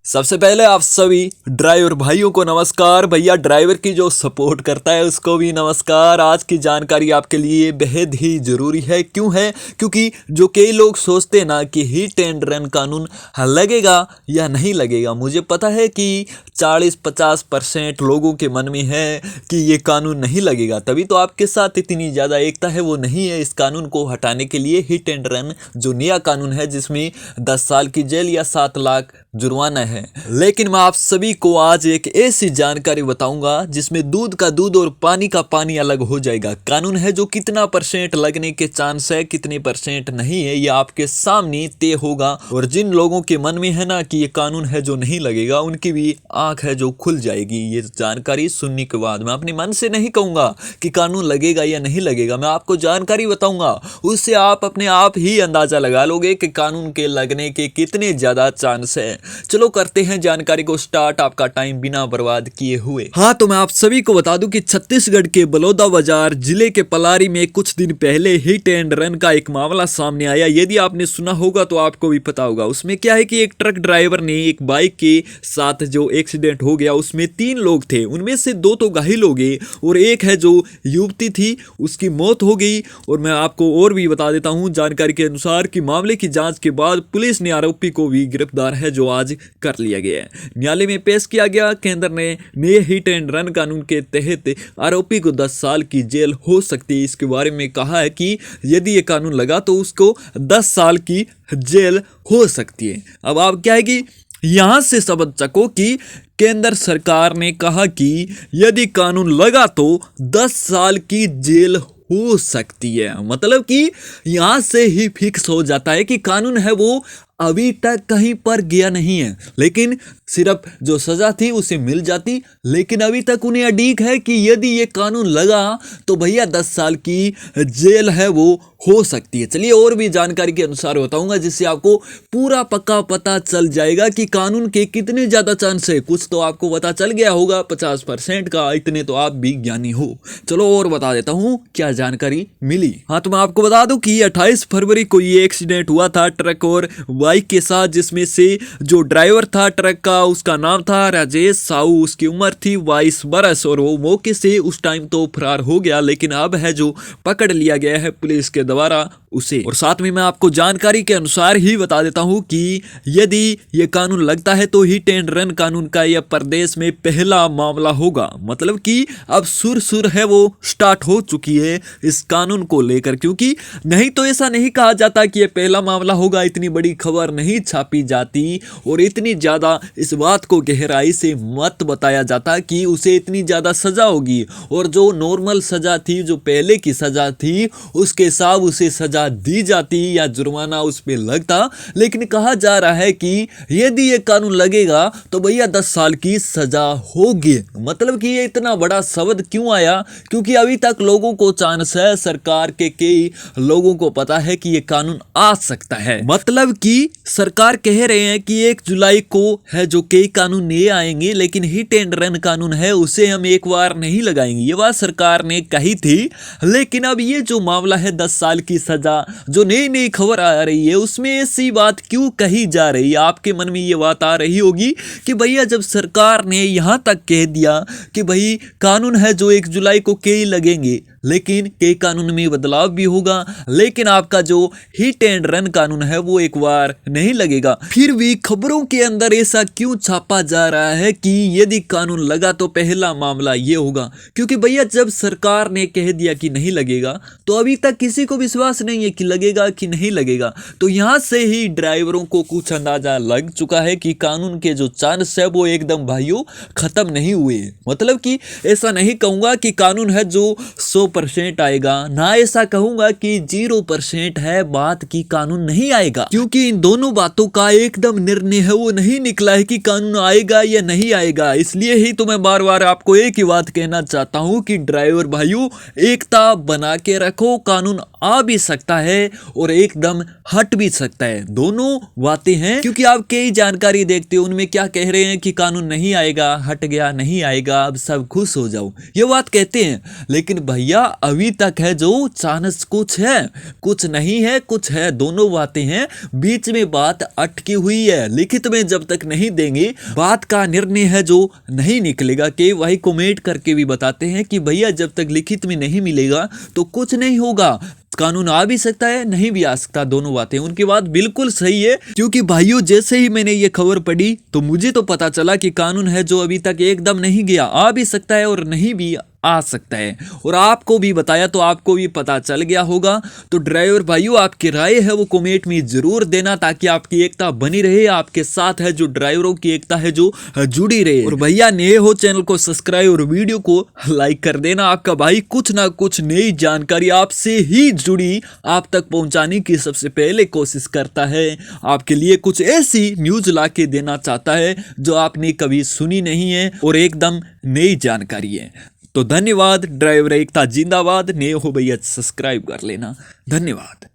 सबसे पहले आप सभी ड्राइवर भाइयों को नमस्कार। भैया ड्राइवर की जो सपोर्ट करता है उसको भी नमस्कार। आज की जानकारी आपके लिए बेहद ही ज़रूरी है। क्यों है? क्योंकि जो कई लोग सोचते हैं ना कि हिट एंड रन कानून लगेगा या नहीं लगेगा। मुझे पता है कि 40-50% लोगों के मन में है कि ये कानून नहीं लगेगा, तभी तो आपके साथ इतनी ज़्यादा एकता है। वो नहीं है। इस कानून को हटाने के लिए हिट एंड रन जो नया कानून है जिसमें 10 साल की जेल या 7 लाख जुर्माना है। लेकिन मैं आप सभी को आज एक ऐसी जानकारी बताऊंगा जिसमें दूध का दूध और पानी का पानी अलग हो जाएगा। कानून है जो कितना % लगने के चांस है, कितने % नहीं है, ये आपके सामने तय होगा। और जिन लोगों के मन में है ना कि ये कानून है जो नहीं लगेगा, उनकी भी आंख है जो खुल जाएगी ये जानकारी सुनने के बाद। मैं अपने मन से नहीं कहूंगा कि कानून लगेगा या नहीं लगेगा, मैं आपको जानकारी बताऊंगा। उससे आप अपने आप ही अंदाजा लगा लोगे कि कानून के लगने के कितने ज्यादा चांस है। चलो करते हैं जानकारी को स्टार्ट, आपका टाइम बिना बर्बाद किए हुए। हाँ, तो मैं आप सभी को बता दूं कि छत्तीसगढ़ के बलौदाबाजार जिले के पलारी में कुछ दिन पहले हिट एंड रन का एक मामला सामने आया। यदि आपने सुना होगा तो आपको भी पता होगा। उसमें क्या है कि एक ट्रक ड्राइवर ने एक बाइक के साथ जो एक्सीडेंट हो गया, उसमें 3 लोग थे, उनमें से 2 तो घायल हो गए और एक है जो युवती थी उसकी मौत हो गई। और मैं आपको और भी बता देता हूं जानकारी के अनुसार कि मामले की जांच के बाद पुलिस ने आरोपी को भी गिरफ्तार है जो आज कर लिया गया है, न्यायालय में पेश किया गया। केंद्र ने नए हिट एंड रन कानून के तहत आरोपी को 10 साल की जेल हो सकती है। इसके बारे में कहा है कि यदि ये कानून लगा तो उसको 10 साल की जेल हो सकती है। अब आप क्या है कि यहां से समझ सको कि केंद्र सरकार ने कहा कि यदि कानून लगा तो 10 साल की जेल हो सकती है। मतलब कि यहां से ही फिक्स हो जाता है कि कानून है वो अभी तक कहीं पर गया नहीं है, लेकिन सिर्फ जो सजा थी उसे मिल जाती। लेकिन अभी तक उन्हें अड़ीक है कि यदि ये कानून लगा तो भैया 10 साल की जेल है वो हो सकती है। चलिए और भी जानकारी के अनुसार बताऊंगा जिससे आपको पूरा पक्का पता चल जाएगा कि कानून के कितने ज्यादा चांस है। कुछ तो आपको पता चल गया होगा 50% का, इतने तो आप भी ज्ञानी हो। चलो और बता देता हूं क्या जानकारी मिली। हाँ, तो मैं आपको बता दूं कि 28 फरवरी को ये एक्सीडेंट हुआ था ट्रक और बाइक के साथ, जिसमें से जो ड्राइवर था ट्रक का उसका नाम था राजेश साहू, उसकी उम्र थी 22 बरस और वो मौके से उस टाइम तो फरार हो गया। लेकिन अब है जो पकड़ लिया गया है पुलिस के द्वारा उसे। और साथ में मैं आपको जानकारी के अनुसार ही बता देता हूं कि यदि ये कानून लगता है तो हिट एंड रन कानून का यह प्रदेश में पहला मामला होगा। मतलब कि अब सुर है वो स्टार्ट हो चुकी है इस कानून को लेकर, क्योंकि नहीं तो ऐसा नहीं कहा जाता कि यह पहला मामला होगा, इतनी बड़ी खबर नहीं छापी जाती और इतनी ज्यादा इस बात को गहराई से मत बताया जाता कि उसे इतनी ज्यादा सजा होगी। और जो नॉर्मल सजा थी, जो पहले की सजा थी, उसके हिसाब उसे सजा दी जाती या जुर्माना उस पे लगता। लेकिन कहा जा रहा है कि यदि ये कानून लगेगा तो भैया 10 साल की सजा होगी। मतलब कि ये इतना बड़ा शब्द क्यों आया? क्योंकि अभी तक लोगों को चांस है, सरकार के कई लोगों को पता है कि ये कानून आ सकता है। मतलब कि सरकार कह रहे हैं कि 1 जुलाई को है जो कई कानून नए आएंगे, लेकिन हिट एंड रन कानून है उसे हम एक बार नहीं लगाएंगे, ये बात सरकार ने कही थी। लेकिन अब ये जो मामला है 10 साल की सजा, जो नई नई खबर आ रही है उसमें ऐसी बात क्यों कही जा रही है? आपके मन में ये बात आ रही होगी कि भैया जब सरकार ने यहां तक कह दिया कि भाई कानून है जो 1 जुलाई को कई लगेंगे, लेकिन कई कानून में बदलाव भी होगा, लेकिन आपका जो हिट एंड रन कानून है वो एक बार नहीं लगेगा। फिर भी खबरों के अंदर ऐसा क्यों छापा जा रहा है कि यदि कानून लगा तो पहला मामला ये होगा? क्योंकि भैया जब सरकार ने कह दिया कि नहीं लगेगा तो अभी तक किसी को विश्वास नहीं है कि लगेगा कि नहीं लगेगा। तो यहां से ही ड्राइवरों को कुछ अंदाजा लग चुका है कि कानून के जो चांस है वो एकदम भाइयों खत्म नहीं हुए। मतलब कि ऐसा नहीं कहूंगा कि कानून है जो 100% आएगा, ना ऐसा कहूंगा कि 0% है बात की कानून नहीं आएगा, क्योंकि इन दोनों बातों का एकदम निर्णय है वो नहीं निकला है कि कानून आएगा या नहीं आएगा। इसलिए ही तो मैं बार बार आपको एक ही बात कहना चाहता हूं कि ड्राइवर भाइयों एकता बना के रखो। कानून आ भी सकता है और एकदम हट भी सकता है, दोनों बातें हैं। क्योंकि आप कई जानकारी देखते हो उनमें क्या कह रहे हैं कि कानून नहीं आएगा, हट गया, नहीं आएगा, अब सब खुश हो जाओ, ये बात कहते हैं। लेकिन भैया भैया अभी तक है जो चांस कुछ नहीं है, कुछ है, दोनों बातें हैं, बीच में बात अटकी हुई है। लिखित में जब तक नहीं देंगे बात का निर्णय है जो नहीं निकलेगा। कि वही कमेंट करके भी बताते हैं कि भैया जब तक लिखित में नहीं मिलेगा तो कुछ नहीं होगा। कानून आ भी सकता है, नहीं भी आ सकता, दोनों बातें। उनकी बात बिल्कुल सही है, क्योंकि भाइयों जैसे ही मैंने ये खबर पढ़ी तो मुझे तो पता चला कि कानून है जो अभी तक एकदम नहीं गया, आ भी सकता है और नहीं भी आ सकता है। और आपको भी बताया तो आपको भी पता चल गया होगा। तो ड्राइवर भाइयों आपकी राय है वो कमेंट में जरूर देना, ताकि आपकी एकता बनी रहे, आपके साथ है जो ड्राइवरों की एकता है जो जुड़ी रहे। और भैया नए हो चैनल को सब्सक्राइब और वीडियो को लाइक कर देना। आपका भाई कुछ ना कुछ नई जानकारी आपसे ही जुड़ी आप तक पहुंचाने की सबसे पहले कोशिश करता है। आपके लिए कुछ ऐसी न्यूज ला के देना चाहता है जो आपने कभी सुनी नहीं है और एकदम नई जानकारी है। तो धन्यवाद। ड्राइवर एकता जिंदाबाद। नए हो भैया सब्सक्राइब कर लेना। धन्यवाद।